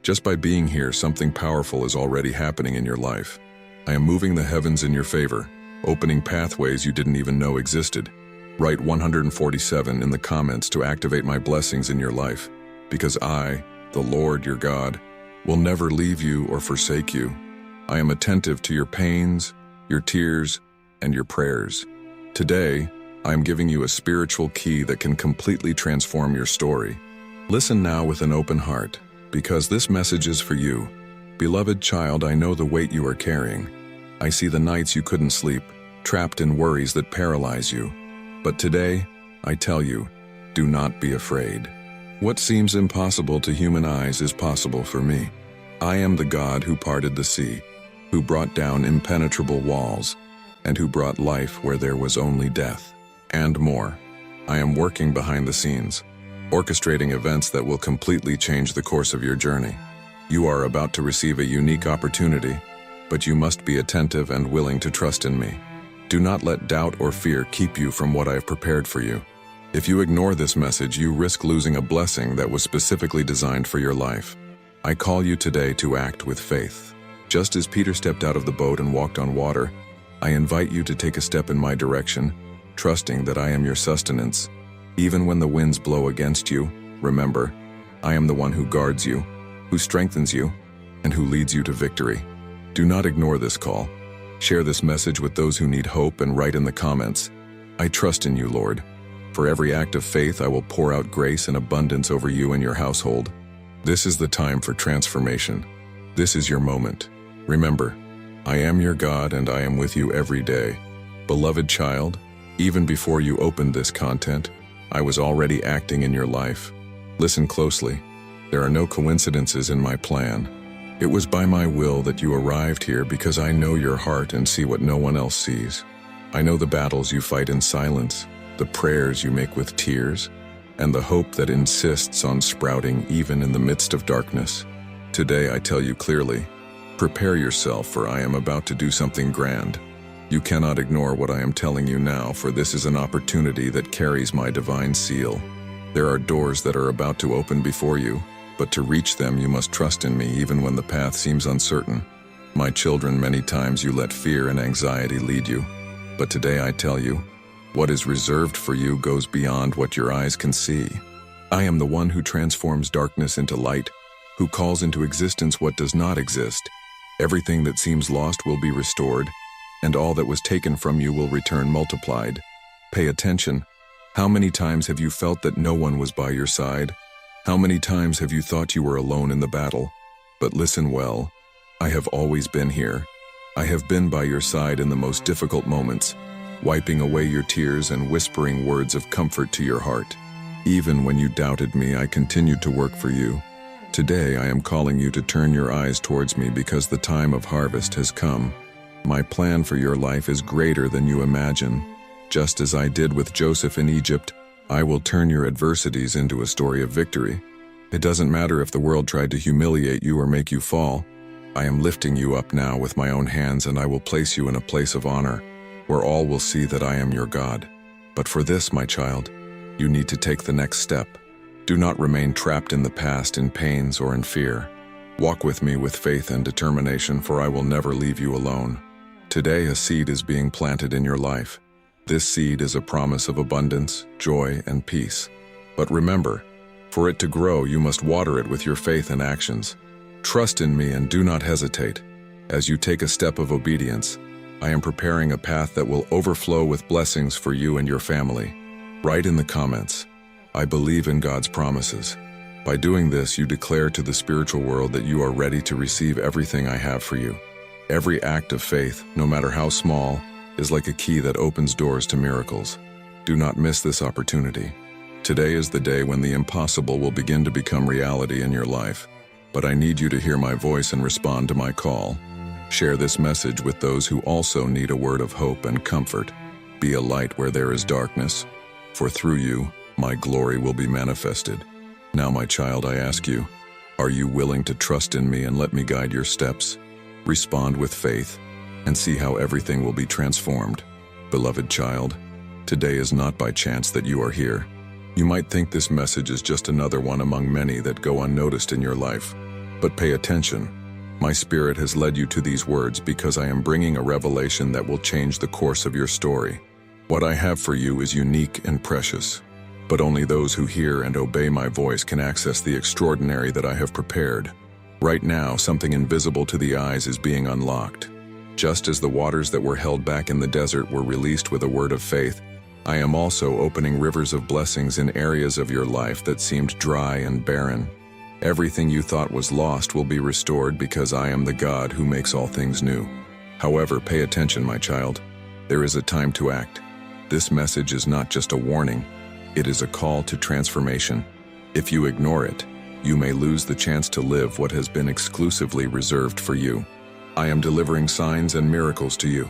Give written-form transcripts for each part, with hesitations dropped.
Just by being here, something powerful is already happening in your life. I am moving the heavens in your favor, opening pathways you didn't even know existed. Write 147 in the comments to activate my blessings in your life, because I, the Lord your God, will never leave you or forsake you. I am attentive to your pains, your tears, and your prayers. Today, I am giving you a spiritual key that can completely transform your story. Listen now with an open heart, because this message is for you. Beloved child, I know the weight you are carrying. I see the nights you couldn't sleep, trapped in worries that paralyze you. But today, I tell you, do not be afraid. What seems impossible to human eyes is possible for me. I am the God who parted the sea, who brought down impenetrable walls, and who brought life where there was only death, and more. I am working behind the scenes, orchestrating events that will completely change the course of your journey. You are about to receive a unique opportunity, but you must be attentive and willing to trust in me. Do not let doubt or fear keep you from what I have prepared for you. If you ignore this message, you risk losing a blessing that was specifically designed for your life. I call you today to act with faith. Just as Peter stepped out of the boat and walked on water, I invite you to take a step in my direction, trusting that I am your sustenance. Even when the winds blow against you, remember, I am the one who guards you, who strengthens you, and who leads you to victory. Do not ignore this call. Share this message with those who need hope and write in the comments, I trust in you, Lord. For every act of faith, I will pour out grace and abundance over you and your household. This is the time for transformation. This is your moment. Remember, I am your God and I am with you every day. Beloved child, even before you opened this content, I was already acting in your life. Listen closely. There are no coincidences in my plan. It was by my will that you arrived here because I know your heart and see what no one else sees. I know the battles you fight in silence, the prayers you make with tears, and the hope that insists on sprouting even in the midst of darkness. Today I tell you clearly, prepare yourself, for I am about to do something grand. You cannot ignore what I am telling you now, for this is an opportunity that carries my divine seal. There are doors that are about to open before you, but to reach them you must trust in me even when the path seems uncertain. My children, many times you let fear and anxiety lead you, but today I tell you, what is reserved for you goes beyond what your eyes can see. I am the one who transforms darkness into light, who calls into existence what does not exist. Everything that seems lost will be restored, and all that was taken from you will return multiplied. Pay attention. How many times have you felt that no one was by your side? How many times have you thought you were alone in the battle? But listen well, I have always been here. I have been by your side in the most difficult moments, wiping away your tears and whispering words of comfort to your heart. Even when you doubted me, I continued to work for you. Today I am calling you to turn your eyes towards me because the time of harvest has come. My plan for your life is greater than you imagine. Just as I did with Joseph in Egypt, I will turn your adversities into a story of victory. It doesn't matter if the world tried to humiliate you or make you fall. I am lifting you up now with my own hands, and I will place you in a place of honor, where all will see that I am your God. But for this, my child, you need to take the next step. Do not remain trapped in the past in pains or in fear. Walk with me with faith and determination, for I will never leave you alone. Today, a seed is being planted in your life. This seed is a promise of abundance, joy, and peace. But remember, for it to grow, you must water it with your faith and actions. Trust in me and do not hesitate. As you take a step of obedience, I am preparing a path that will overflow with blessings for you and your family. Write in the comments, I believe in God's promises. By doing this, you declare to the spiritual world that you are ready to receive everything I have for you. Every act of faith, no matter how small, is like a key that opens doors to miracles. Do not miss this opportunity. Today is the day when the impossible will begin to become reality in your life. But I need you to hear my voice and respond to my call. Share this message with those who also need a word of hope and comfort. Be a light where there is darkness, for through you, my glory will be manifested. Now, my child, I ask you, are you willing to trust in me and let me guide your steps? Respond with faith, and see how everything will be transformed. Beloved child, today is not by chance that you are here. You might think this message is just another one among many that go unnoticed in your life. But pay attention. My spirit has led you to these words because I am bringing a revelation that will change the course of your story. What I have for you is unique and precious, but only those who hear and obey my voice can access the extraordinary that I have prepared. Right now, something invisible to the eyes is being unlocked. Just as the waters that were held back in the desert were released with a word of faith, I am also opening rivers of blessings in areas of your life that seemed dry and barren. Everything you thought was lost will be restored because I am the God who makes all things new. However, pay attention, my child. There is a time to act. This message is not just a warning, it is a call to transformation. If you ignore it, you may lose the chance to live what has been exclusively reserved for you. I am delivering signs and miracles to you.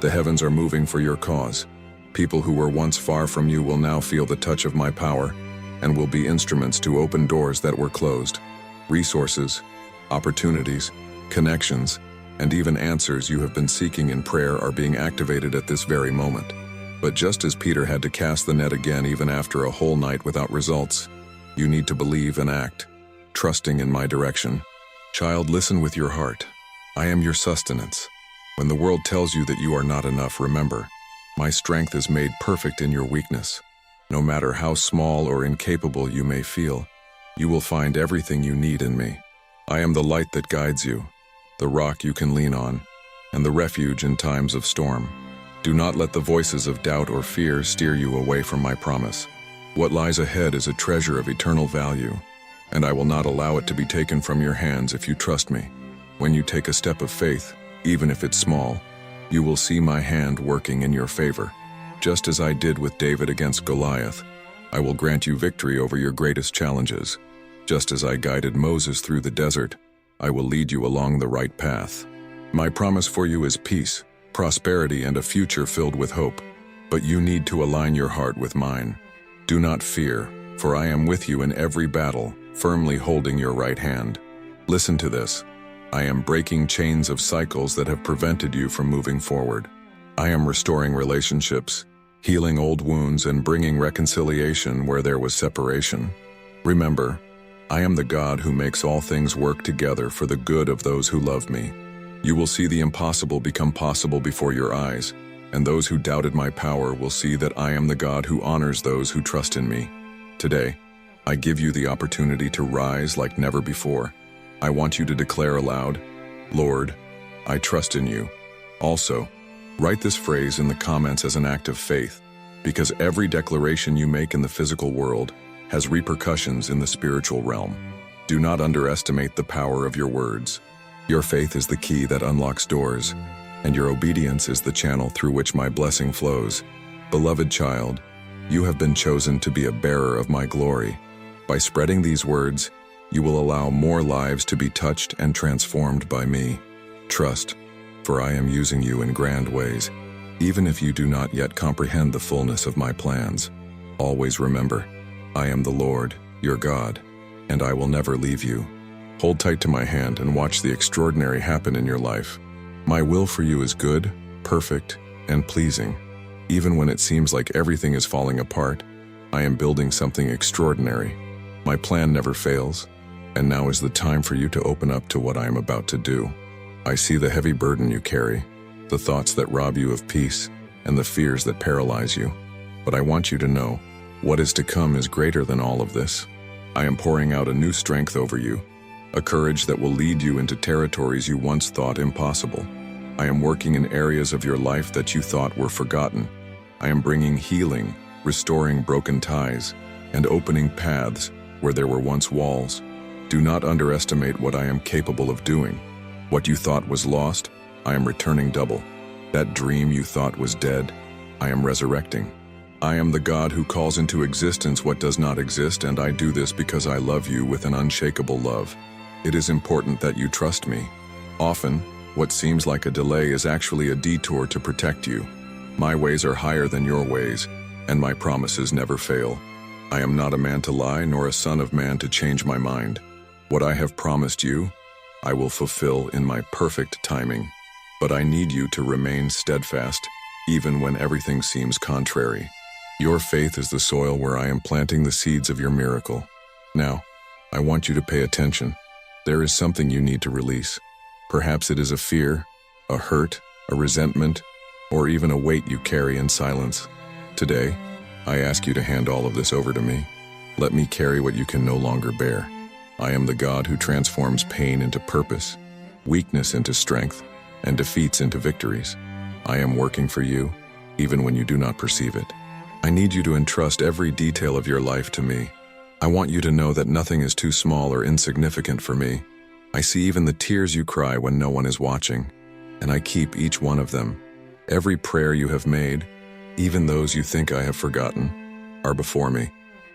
The heavens are moving for your cause. People who were once far from you will now feel the touch of my power and will be instruments to open doors that were closed. Resources, opportunities, connections, and even answers you have been seeking in prayer are being activated at this very moment. But just as Peter had to cast the net again even after a whole night without results, you need to believe and act, trusting in my direction. Child, listen with your heart. I am your sustenance. When the world tells you that you are not enough, remember, my strength is made perfect in your weakness. No matter how small or incapable you may feel, you will find everything you need in me. I am the light that guides you, the rock you can lean on, and the refuge in times of storm. Do not let the voices of doubt or fear steer you away from my promise. What lies ahead is a treasure of eternal value, and I will not allow it to be taken from your hands if you trust me. When you take a step of faith, even if it's small, you will see my hand working in your favor. Just as I did with David against Goliath, I will grant you victory over your greatest challenges. Just as I guided Moses through the desert, I will lead you along the right path. My promise for you is peace, prosperity, and a future filled with hope. But you need to align your heart with mine. Do not fear, for I am with you in every battle, firmly holding your right hand. Listen to this. I am breaking chains of cycles that have prevented you from moving forward. I am restoring relationships, healing old wounds, and bringing reconciliation where there was separation. Remember, I am the God who makes all things work together for the good of those who love me. You will see the impossible become possible before your eyes, and those who doubted my power will see that I am the God who honors those who trust in me. Today, I give you the opportunity to rise like never before. I want you to declare aloud, Lord, I trust in you. Also, write this phrase in the comments as an act of faith, because every declaration you make in the physical world has repercussions in the spiritual realm. Do not underestimate the power of your words. Your faith is the key that unlocks doors, and your obedience is the channel through which my blessing flows. Beloved child, you have been chosen to be a bearer of my glory. By spreading these words, you will allow more lives to be touched and transformed by me. Trust, for I am using you in grand ways, even if you do not yet comprehend the fullness of my plans. Always remember, I am the Lord, your God, and I will never leave you. Hold tight to my hand and watch the extraordinary happen in your life. My will for you is good, perfect, and pleasing. Even when it seems like everything is falling apart, I am building something extraordinary. My plan never fails, and now is the time for you to open up to what I am about to do. I see the heavy burden you carry, the thoughts that rob you of peace, and the fears that paralyze you. But I want you to know, what is to come is greater than all of this. I am pouring out a new strength over you, a courage that will lead you into territories you once thought impossible. I am working in areas of your life that you thought were forgotten. I am bringing healing, restoring broken ties, and opening paths where there were once walls. Do not underestimate what I am capable of doing. What you thought was lost, I am returning double. That dream you thought was dead, I am resurrecting. I am the God who calls into existence what does not exist, and I do this because I love you with an unshakable love. It is important that you trust me. Often, what seems like a delay is actually a detour to protect you. My ways are higher than your ways, and my promises never fail. I am not a man to lie, nor a son of man to change my mind. What I have promised you, I will fulfill in my perfect timing. But I need you to remain steadfast, even when everything seems contrary. Your faith is the soil where I am planting the seeds of your miracle. Now, I want you to pay attention. There is something you need to release. Perhaps it is a fear, a hurt, a resentment, or even a weight you carry in silence. Today, I ask you to hand all of this over to me. Let me carry what you can no longer bear. I am the God who transforms pain into purpose, weakness into strength, and defeats into victories. I am working for you, even when you do not perceive it. I need you to entrust every detail of your life to me. I want you to know that nothing is too small or insignificant for me. I see even the tears you cry when no one is watching, and I keep each one of them. Every prayer you have made, even those you think I have forgotten, are before me,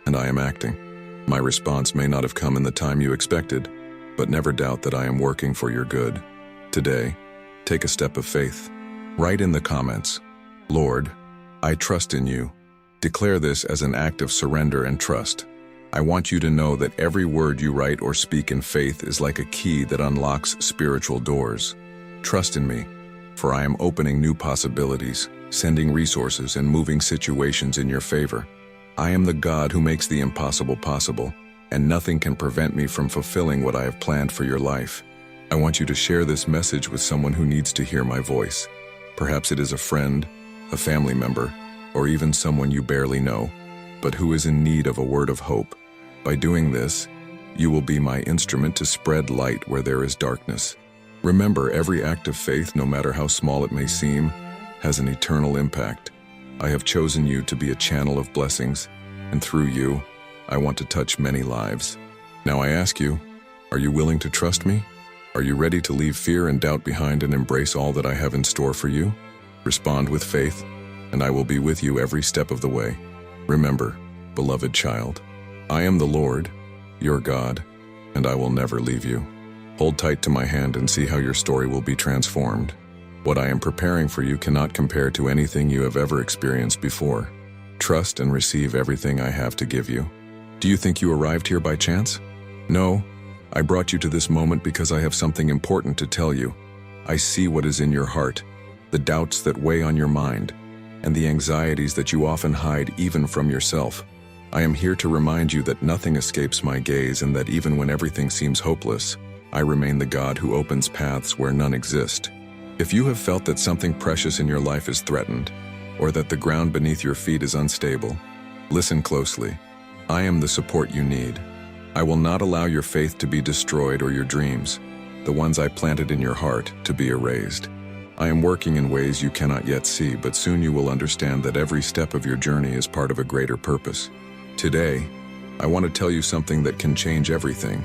and I am acting. My response may not have come in the time you expected, but never doubt that I am working for your good. Today, take a step of faith. Write in the comments, "Lord, I trust in you." Declare this as an act of surrender and trust. I want you to know that every word you write or speak in faith is like a key that unlocks spiritual doors. Trust in me, for I am opening new possibilities, sending resources, and moving situations in your favor. I am the God who makes the impossible possible, and nothing can prevent me from fulfilling what I have planned for your life. I want you to share this message with someone who needs to hear my voice. Perhaps it is a friend, a family member, or even someone you barely know, but who is in need of a word of hope. By doing this, you will be my instrument to spread light where there is darkness. Remember, every act of faith, no matter how small it may seem, has an eternal impact. I have chosen you to be a channel of blessings, and through you, I want to touch many lives. Now I ask you, are you willing to trust me? Are you ready to leave fear and doubt behind and embrace all that I have in store for you? Respond with faith, and I will be with you every step of the way. Remember, beloved child, I am the Lord, your God, and I will never leave you. Hold tight to my hand and see how your story will be transformed. What I am preparing for you cannot compare to anything you have ever experienced before. Trust and receive everything I have to give you. Do you think you arrived here by chance? No, I brought you to this moment because I have something important to tell you. I see what is in your heart, the doubts that weigh on your mind, and the anxieties that you often hide even from yourself. I am here to remind you that nothing escapes my gaze, and that even when everything seems hopeless, I remain the God who opens paths where none exist. If you have felt that something precious in your life is threatened, or that the ground beneath your feet is unstable, listen closely. I am the support you need. I will not allow your faith to be destroyed or your dreams, the ones I planted in your heart, to be erased. I am working in ways you cannot yet see, but soon you will understand that every step of your journey is part of a greater purpose. Today, I want to tell you something that can change everything.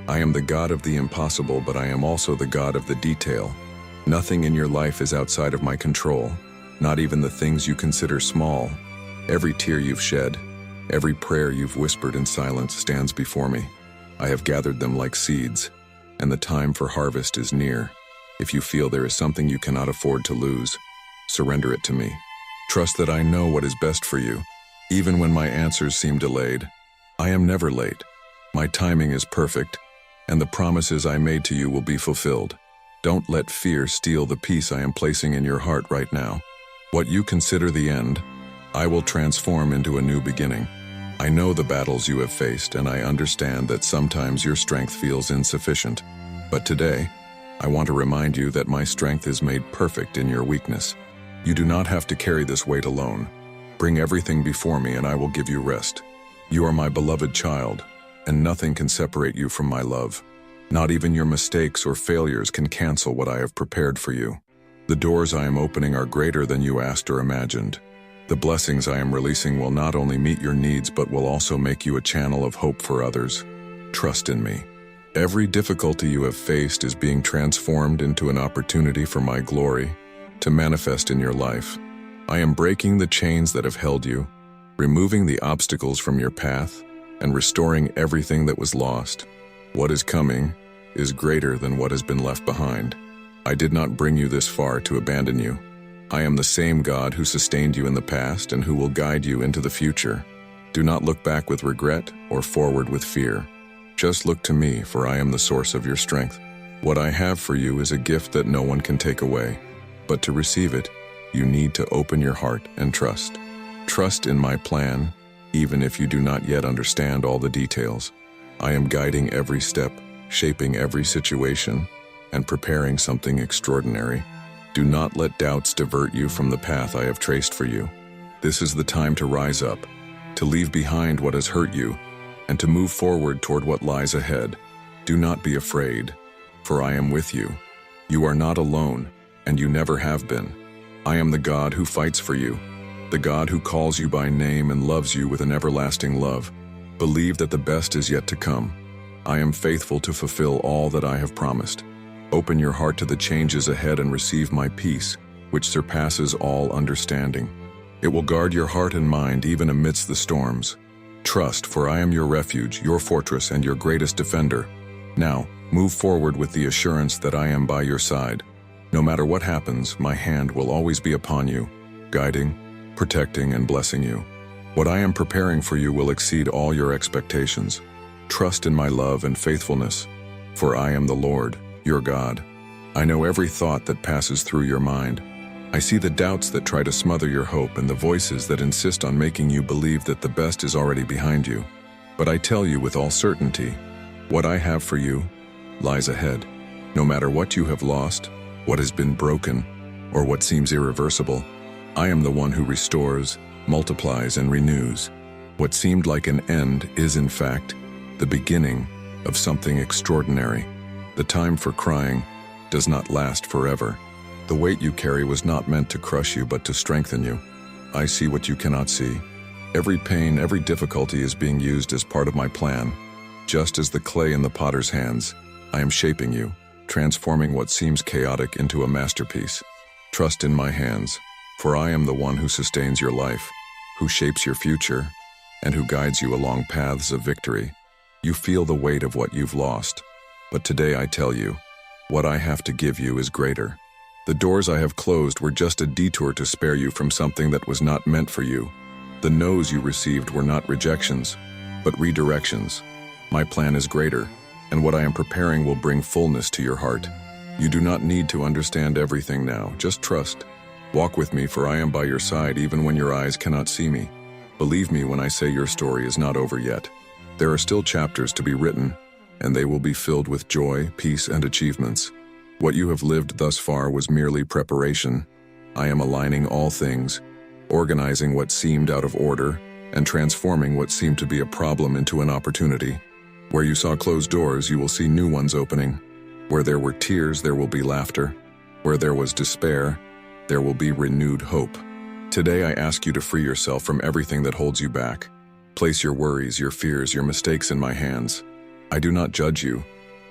I am the God of the impossible, but I am also the God of the detail. Nothing in your life is outside of my control, not even the things you consider small. Every tear you've shed, every prayer you've whispered in silence stands before me. I have gathered them like seeds, and the time for harvest is near. If you feel there is something you cannot afford to lose, surrender it to me. Trust that I know what is best for you, even when my answers seem delayed. I am never late. My timing is perfect, and the promises I made to you will be fulfilled. Don't let fear steal the peace I am placing in your heart right now. What you consider the end, I will transform into a new beginning. I know the battles you have faced, and I understand that sometimes your strength feels insufficient. But today, I want to remind you that my strength is made perfect in your weakness. You do not have to carry this weight alone. Bring everything before me and I will give you rest. You are my beloved child, and nothing can separate you from my love. Not even your mistakes or failures can cancel what I have prepared for you. The doors I am opening are greater than you asked or imagined. The blessings I am releasing will not only meet your needs, but will also make you a channel of hope for others. Trust in me. Every difficulty you have faced is being transformed into an opportunity for my glory to manifest in your life. I am breaking the chains that have held you, removing the obstacles from your path, and restoring everything that was lost. What is coming is greater than what has been left behind. I did not bring you this far to abandon you. I am the same God who sustained you in the past and who will guide you into the future. Do not look back with regret or forward with fear. Just look to me, for I am the source of your strength. What I have for you is a gift that no one can take away. But to receive it, you need to open your heart and trust. Trust in my plan, even if you do not yet understand all the details. I am guiding every step, shaping every situation and preparing something extraordinary. Do not let doubts divert you from the path I have traced for you. This is the time to rise up, to leave behind what has hurt you, and to move forward toward what lies ahead. Do not be afraid, for I am with you. You are not alone, and you never have been. I am the God who fights for you, the God who calls you by name and loves you with an everlasting love. Believe that the best is yet to come. I am faithful to fulfill all that I have promised. Open your heart to the changes ahead and receive my peace, which surpasses all understanding. It will guard your heart and mind even amidst the storms. Trust, for I am your refuge, your fortress, and your greatest defender. Now, move forward with the assurance that I am by your side. No matter what happens, my hand will always be upon you, guiding, protecting, and blessing you. What I am preparing for you will exceed all your expectations. Trust in my love and faithfulness, for I am the Lord, your God. I know every thought that passes through your mind. I see the doubts that try to smother your hope and the voices that insist on making you believe that the best is already behind you. But I tell you with all certainty, what I have for you lies ahead. No matter what you have lost, what has been broken, or what seems irreversible, I am the one who restores, multiplies, and renews. What seemed like an end is, in fact, the beginning of something extraordinary. The time for crying does not last forever. The weight you carry was not meant to crush you, but to strengthen you. I see what you cannot see. Every pain, every difficulty is being used as part of my plan. Just as the clay in the potter's hands, I am shaping you, transforming what seems chaotic into a masterpiece. Trust in my hands, for I am the one who sustains your life, who shapes your future, and who guides you along paths of victory. You feel the weight of what you've lost, but today I tell you, what I have to give you is greater. The doors I have closed were just a detour to spare you from something that was not meant for you. The no's you received were not rejections, but redirections. My plan is greater, and what I am preparing will bring fullness to your heart. You do not need to understand everything now, just trust. Walk with me, for I am by your side even when your eyes cannot see me. Believe me when I say your story is not over yet. There are still chapters to be written, and they will be filled with joy, peace, and achievements. What you have lived thus far was merely preparation. I am aligning all things, organizing what seemed out of order, and transforming what seemed to be a problem into an opportunity. Where you saw closed doors, you will see new ones opening. Where there were tears, there will be laughter. Where there was despair, there will be renewed hope. Today I ask you to free yourself from everything that holds you back. Place your worries, your fears, your mistakes in my hands. I do not judge you.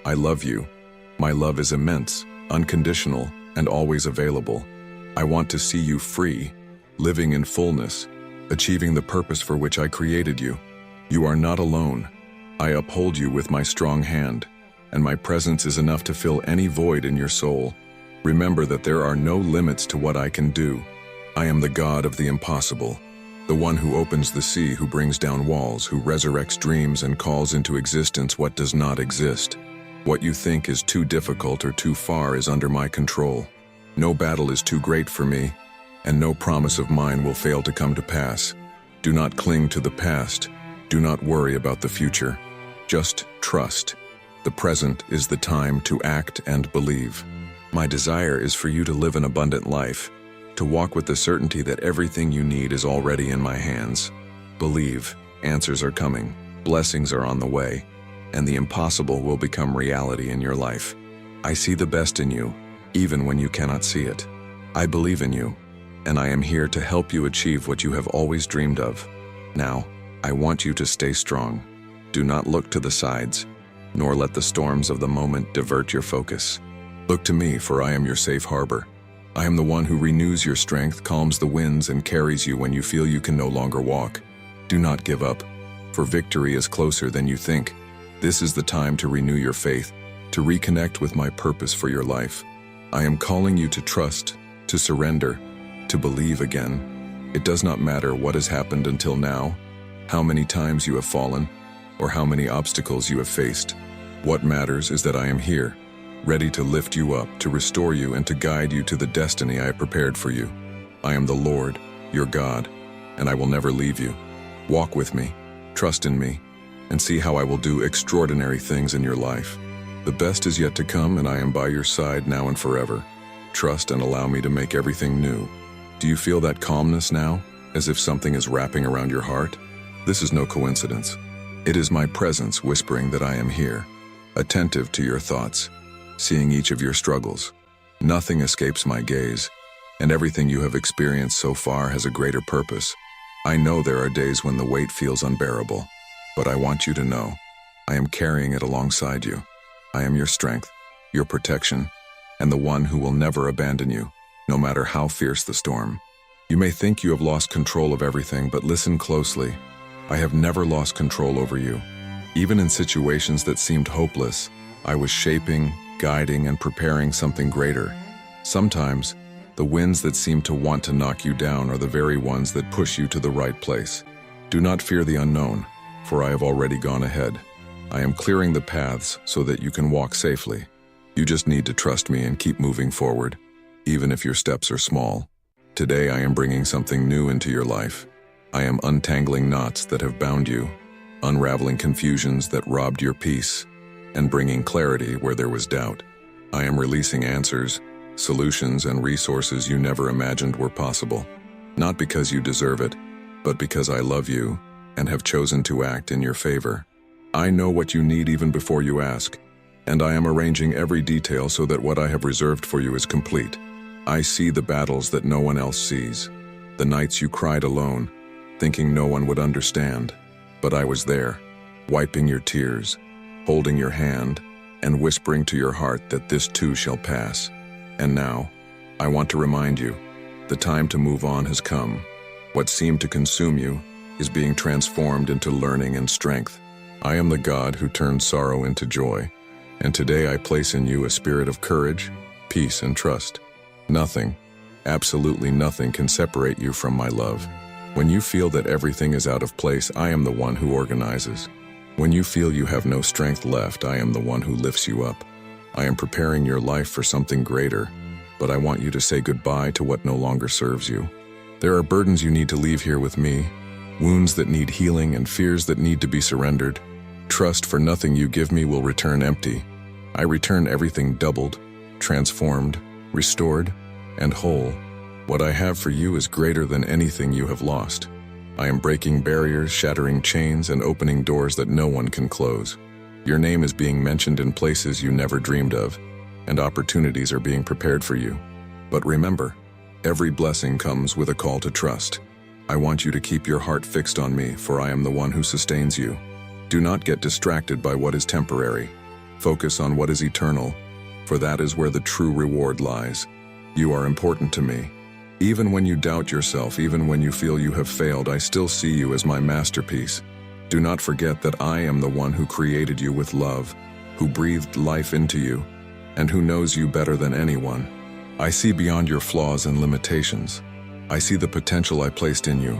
I love you. My love is immense, unconditional, and always available. I want to see you free, living in fullness, achieving the purpose for which I created you. You are not alone. I uphold you with my strong hand, and my presence is enough to fill any void in your soul. Remember that there are no limits to what I can do. I am the God of the impossible, the one who opens the sea, who brings down walls, who resurrects dreams and calls into existence what does not exist. What you think is too difficult or too far is under my control. No battle is too great for me, and no promise of mine will fail to come to pass. Do not cling to the past. Do not worry about the future. Just trust. The present is the time to act and believe. My desire is for you to live an abundant life, to walk with the certainty that everything you need is already in my hands. Believe, answers are coming, blessings are on the way, and the impossible will become reality in your life. I see the best in you, even when you cannot see it. I believe in you, and I am here to help you achieve what you have always dreamed of. Now, I want you to stay strong. Do not look to the sides, nor let the storms of the moment divert your focus. Look to me, for I am your safe harbor. I am the one who renews your strength, calms the winds, and carries you when you feel you can no longer walk. Do not give up, for victory is closer than you think. This is the time to renew your faith, to reconnect with my purpose for your life. I am calling you to trust, to surrender, to believe again. It does not matter what has happened until now, how many times you have fallen, or how many obstacles you have faced. What matters is that I am here, ready to lift you up, to restore you, and to guide you to the destiny I have prepared for you. I am the Lord, your God, and I will never leave you. Walk with me, trust in me, and see how I will do extraordinary things in your life. The best is yet to come, and I am by your side now and forever. Trust and allow me to make everything new. Do you feel that calmness now, as if something is wrapping around your heart? This is no coincidence. It is my presence whispering that I am here, attentive to your thoughts, seeing each of your struggles. Nothing escapes my gaze, and everything you have experienced so far has a greater purpose. I know there are days when the weight feels unbearable, but I want you to know, I am carrying it alongside you. I am your strength, your protection, and the one who will never abandon you, no matter how fierce the storm. You may think you have lost control of everything, but listen closely. I have never lost control over you. Even in situations that seemed hopeless, I was shaping, guiding, and preparing something greater. Sometimes, the winds that seem to want to knock you down are the very ones that push you to the right place. Do not fear the unknown, for I have already gone ahead. I am clearing the paths so that you can walk safely. You just need to trust me and keep moving forward, even if your steps are small. Today I am bringing something new into your life. I am untangling knots that have bound you, unraveling confusions that robbed your peace, and bringing clarity where there was doubt. I am releasing answers, solutions, and resources you never imagined were possible. Not because you deserve it, but because I love you and have chosen to act in your favor. I know what you need even before you ask, and I am arranging every detail so that what I have reserved for you is complete. I see the battles that no one else sees, the nights you cried alone, thinking no one would understand. But I was there, wiping your tears, holding your hand, and whispering to your heart that this too shall pass. And now, I want to remind you, the time to move on has come. What seemed to consume you is being transformed into learning and strength. I am the God who turns sorrow into joy, and today I place in you a spirit of courage, peace, and trust. Nothing, absolutely nothing can separate you from my love. When you feel that everything is out of place, I am the one who organizes. When you feel you have no strength left, I am the one who lifts you up. I am preparing your life for something greater, but I want you to say goodbye to what no longer serves you. There are burdens you need to leave here with me, wounds that need healing and fears that need to be surrendered. Trust, for nothing you give me will return empty. I return everything doubled, transformed, restored, and whole. What I have for you is greater than anything you have lost. I am breaking barriers, shattering chains, and opening doors that no one can close. Your name is being mentioned in places you never dreamed of, and opportunities are being prepared for you. But remember, every blessing comes with a call to trust. I want you to keep your heart fixed on me, for I am the one who sustains you. Do not get distracted by what is temporary. Focus on what is eternal, for that is where the true reward lies. You are important to me. Even when you doubt yourself, even when you feel you have failed, I still see you as my masterpiece. Do not forget that I am the one who created you with love, who breathed life into you, and who knows you better than anyone. I see beyond your flaws and limitations. I see the potential I placed in you,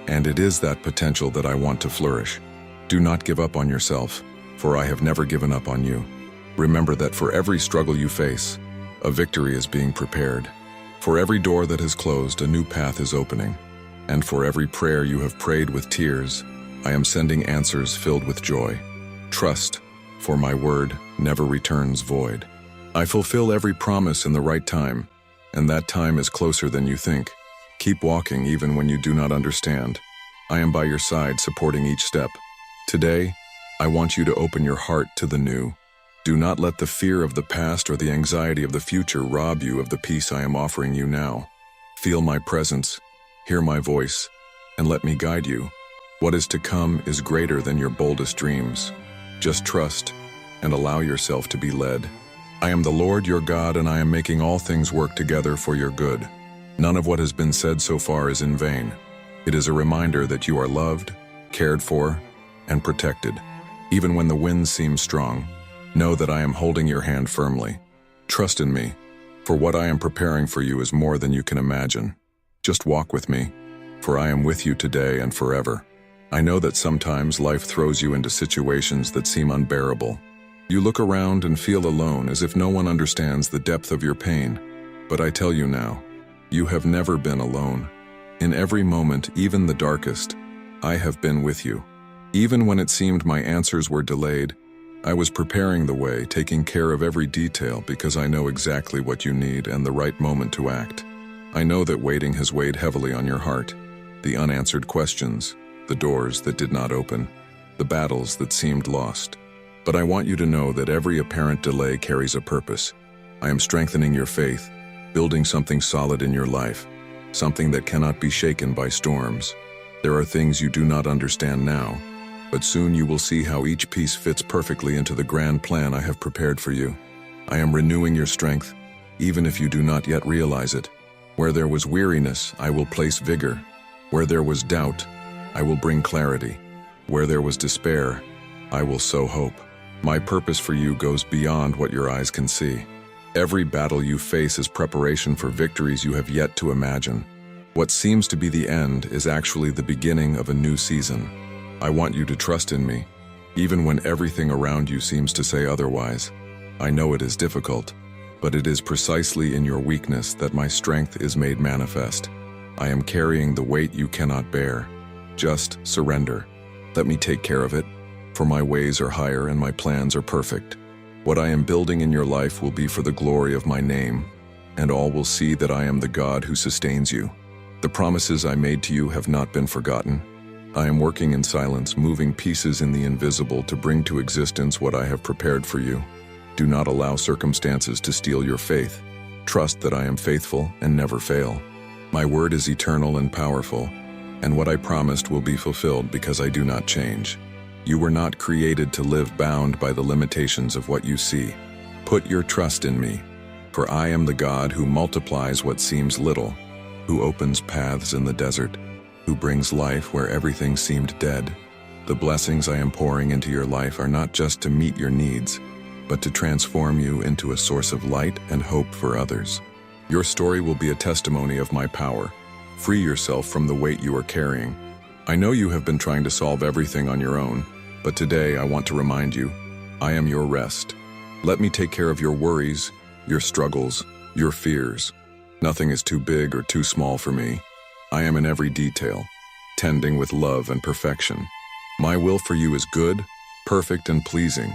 and it is that potential that I want to flourish. Do not give up on yourself, for I have never given up on you. Remember that for every struggle you face, a victory is being prepared. For every door that has closed, a new path is opening. And for every prayer you have prayed with tears, I am sending answers filled with joy. Trust, for my word never returns void. I fulfill every promise in the right time, and that time is closer than you think. Keep walking even when you do not understand. I am by your side, supporting each step. Today, I want you to open your heart to the new. Do not let the fear of the past or the anxiety of the future rob you of the peace I am offering you now. Feel my presence, hear my voice, and let me guide you. What is to come is greater than your boldest dreams. Just trust and allow yourself to be led. I am the Lord your God, and I am making all things work together for your good. None of what has been said so far is in vain. It is a reminder that you are loved, cared for, and protected. Even when the winds seem strong, know that I am holding your hand firmly. Trust in me, for what I am preparing for you is more than you can imagine. Just walk with me, for I am with you today and forever. I know that sometimes life throws you into situations that seem unbearable. You look around and feel alone, as if no one understands the depth of your pain. But I tell you now, you have never been alone. In every moment, even the darkest, I have been with you. Even when it seemed my answers were delayed, I was preparing the way, taking care of every detail because I know exactly what you need and the right moment to act. I know that waiting has weighed heavily on your heart. The unanswered questions, the doors that did not open, the battles that seemed lost. But I want you to know that every apparent delay carries a purpose. I am strengthening your faith, building something solid in your life, something that cannot be shaken by storms. There are things you do not understand now, but soon you will see how each piece fits perfectly into the grand plan I have prepared for you. I am renewing your strength, even if you do not yet realize it. Where there was weariness, I will place vigor. Where there was doubt, I will bring clarity. Where there was despair, I will sow hope. My purpose for you goes beyond what your eyes can see. Every battle you face is preparation for victories you have yet to imagine. What seems to be the end is actually the beginning of a new season. I want you to trust in me, even when everything around you seems to say otherwise. I know it is difficult, but it is precisely in your weakness that my strength is made manifest. I am carrying the weight you cannot bear. Just surrender. Let me take care of it, for my ways are higher and my plans are perfect. What I am building in your life will be for the glory of my name, and all will see that I am the God who sustains you. The promises I made to you have not been forgotten. I am working in silence, moving pieces in the invisible to bring to existence what I have prepared for you. Do not allow circumstances to steal your faith. Trust that I am faithful and never fail. My word is eternal and powerful, and what I promised will be fulfilled because I do not change. You were not created to live bound by the limitations of what you see. Put your trust in me, for I am the God who multiplies what seems little, who opens paths in the desert, who brings life where everything seemed dead. The blessings I am pouring into your life are not just to meet your needs, but to transform you into a source of light and hope for others. Your story will be a testimony of my power. Free yourself from the weight you are carrying. I know you have been trying to solve everything on your own, but today I want to remind you, I am your rest. Let me take care of your worries, your struggles, your fears. Nothing is too big or too small for me. I am in every detail, tending with love and perfection. My will for you is good, perfect, and pleasing,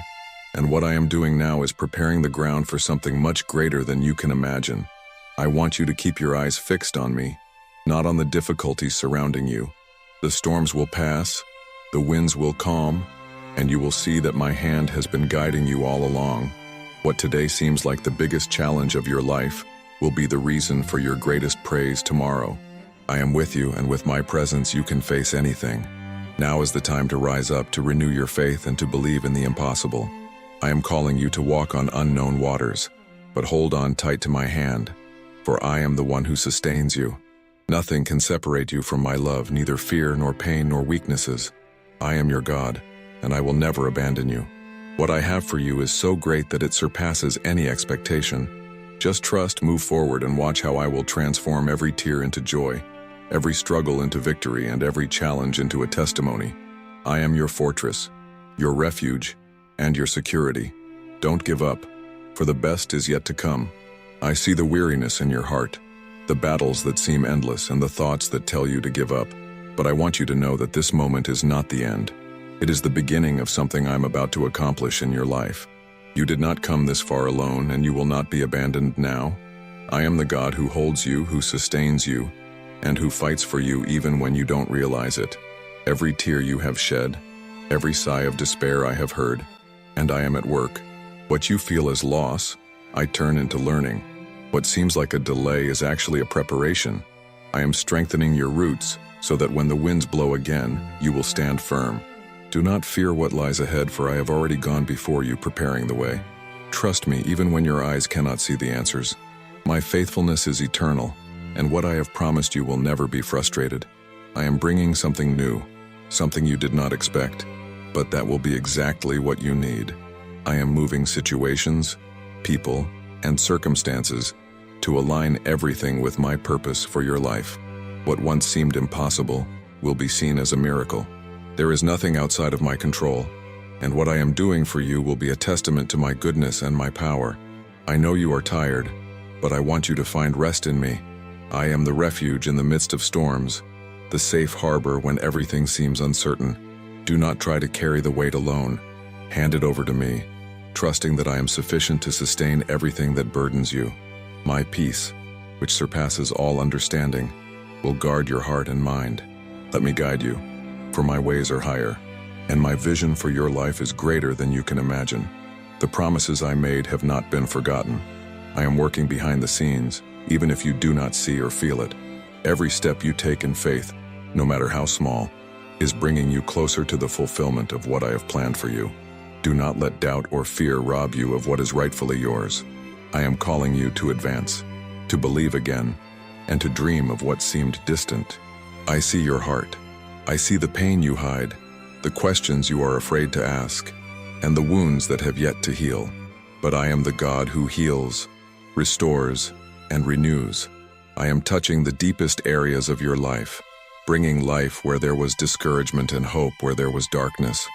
and what I am doing now is preparing the ground for something much greater than you can imagine. I want you to keep your eyes fixed on me, not on the difficulties surrounding you. The storms will pass, the winds will calm, and you will see that my hand has been guiding you all along. What today seems like the biggest challenge of your life will be the reason for your greatest praise tomorrow. I am with you, and with my presence you can face anything. Now is the time to rise up, to renew your faith, and to believe in the impossible. I am calling you to walk on unknown waters, but hold on tight to my hand, for I am the one who sustains you. Nothing can separate you from my love, neither fear nor pain nor weaknesses. I am your God, and I will never abandon you. What I have for you is so great that it surpasses any expectation. Just trust, move forward, and watch how I will transform every tear into joy, every struggle into victory, and every challenge into a testimony. I am your fortress, your refuge, and your security. Don't give up, for the best is yet to come. I see the weariness in your heart, the battles that seem endless, and the thoughts that tell you to give up. But I want you to know that this moment is not the end. It is the beginning of something I'm about to accomplish in your life. You did not come this far alone, and you will not be abandoned now. I am the God who holds you, who sustains you, and who fights for you even when you don't realize it. Every tear you have shed, every sigh of despair I have heard, and I am at work. What you feel as loss, I turn into learning. What seems like a delay is actually a preparation. I am strengthening your roots so that when the winds blow again, you will stand firm. Do not fear what lies ahead, for I have already gone before you, preparing the way. Trust me, even when your eyes cannot see the answers. My faithfulness is eternal, and what I have promised you will never be frustrated. I am bringing something new, something you did not expect, but that will be exactly what you need. I am moving situations, people, and circumstances to align everything with my purpose for your life. What once seemed impossible will be seen as a miracle. There is nothing outside of my control, and what I am doing for you will be a testament to my goodness and my power. I know you are tired, but I want you to find rest in me. I am the refuge in the midst of storms, the safe harbor when everything seems uncertain. Do not try to carry the weight alone. Hand it over to me, trusting that I am sufficient to sustain everything that burdens you. My peace, which surpasses all understanding, will guard your heart and mind. Let me guide you, for my ways are higher, and my vision for your life is greater than you can imagine. The promises I made have not been forgotten. I am working behind the scenes, even if you do not see or feel it. Every step you take in faith, no matter how small, is bringing you closer to the fulfillment of what I have planned for you. Do not let doubt or fear rob you of what is rightfully yours. I am calling you to advance, to believe again, and to dream of what seemed distant. I see your heart. I see the pain you hide, the questions you are afraid to ask, and the wounds that have yet to heal. But I am the God who heals, restores, and renews. I am touching the deepest areas of your life, bringing life where there was discouragement and hope where there was darkness.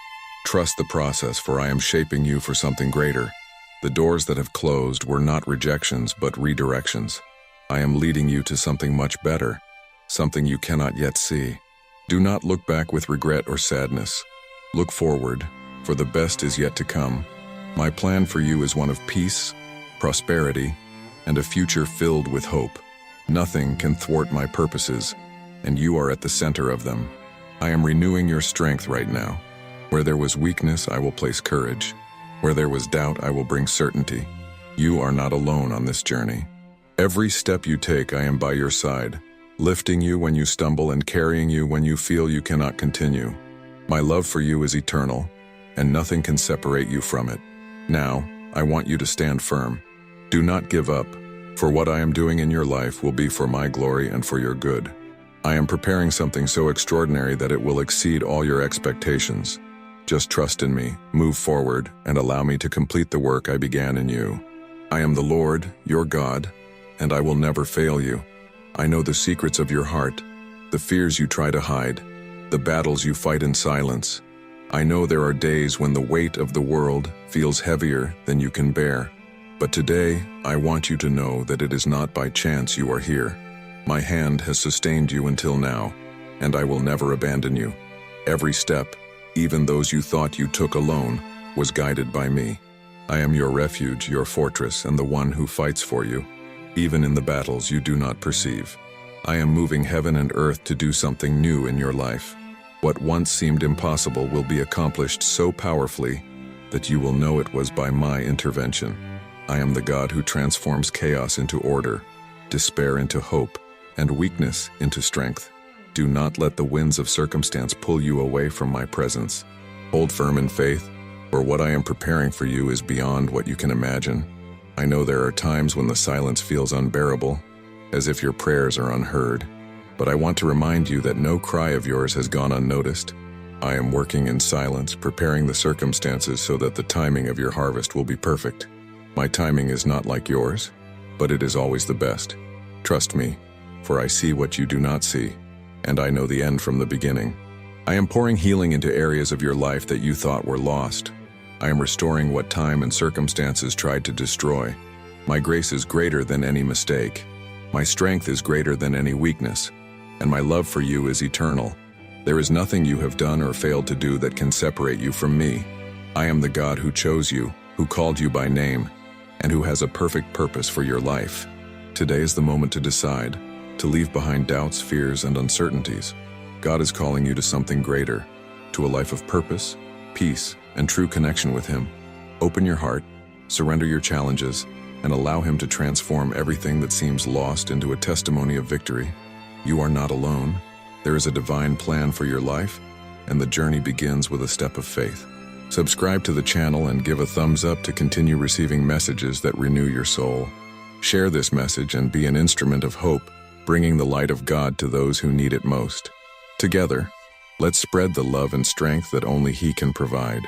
Trust the process, for I am shaping you for something greater. The doors that have closed were not rejections, but redirections. I am leading you to something much better, something you cannot yet see. Do not look back with regret or sadness. Look forward, for the best is yet to come. My plan for you is one of peace, prosperity, and a future filled with hope. Nothing can thwart my purposes, and you are at the center of them. I am renewing your strength right now. Where there was weakness, I will place courage. Where there was doubt, I will bring certainty. You are not alone on this journey. Every step you take, I am by your side, lifting you when you stumble and carrying you when you feel you cannot continue. My love for you is eternal, and nothing can separate you from it. Now, I want you to stand firm. Do not give up, for what I am doing in your life will be for my glory and for your good. I am preparing something so extraordinary that it will exceed all your expectations. Just trust in me, move forward, and allow me to complete the work I began in you. I am the Lord, your God, and I will never fail you. I know the secrets of your heart, the fears you try to hide, the battles you fight in silence. I know there are days when the weight of the world feels heavier than you can bear. But today, I want you to know that it is not by chance you are here. My hand has sustained you until now, and I will never abandon you. Every step, even those you thought you took alone, was guided by me. I am your refuge, your fortress, and the one who fights for you, even in the battles you do not perceive. I am moving heaven and earth to do something new in your life. What once seemed impossible will be accomplished so powerfully that you will know it was by my intervention. I am the God who transforms chaos into order, despair into hope, and weakness into strength. Do not let the winds of circumstance pull you away from my presence. Hold firm in faith, for what I am preparing for you is beyond what you can imagine. I know there are times when the silence feels unbearable, as if your prayers are unheard. But I want to remind you that no cry of yours has gone unnoticed. I am working in silence, preparing the circumstances so that the timing of your harvest will be perfect. My timing is not like yours, but it is always the best. Trust me, for I see what you do not see, and I know the end from the beginning. I am pouring healing into areas of your life that you thought were lost. I am restoring what time and circumstances tried to destroy. My grace is greater than any mistake. My strength is greater than any weakness, and my love for you is eternal. There is nothing you have done or failed to do that can separate you from me. I am the God who chose you, who called you by name, and who has a perfect purpose for your life. Today is the moment to decide, to leave behind doubts, fears, and uncertainties. God is calling you to something greater, to a life of purpose, peace, and true connection with Him. Open your heart, surrender your challenges, and allow Him to transform everything that seems lost into a testimony of victory. You are not alone. There is a divine plan for your life, and the journey begins with a step of faith. Subscribe to the channel and give a thumbs up to continue receiving messages that renew your soul. Share this message and be an instrument of hope, bringing the light of God to those who need it most. Together, let's spread the love and strength that only He can provide.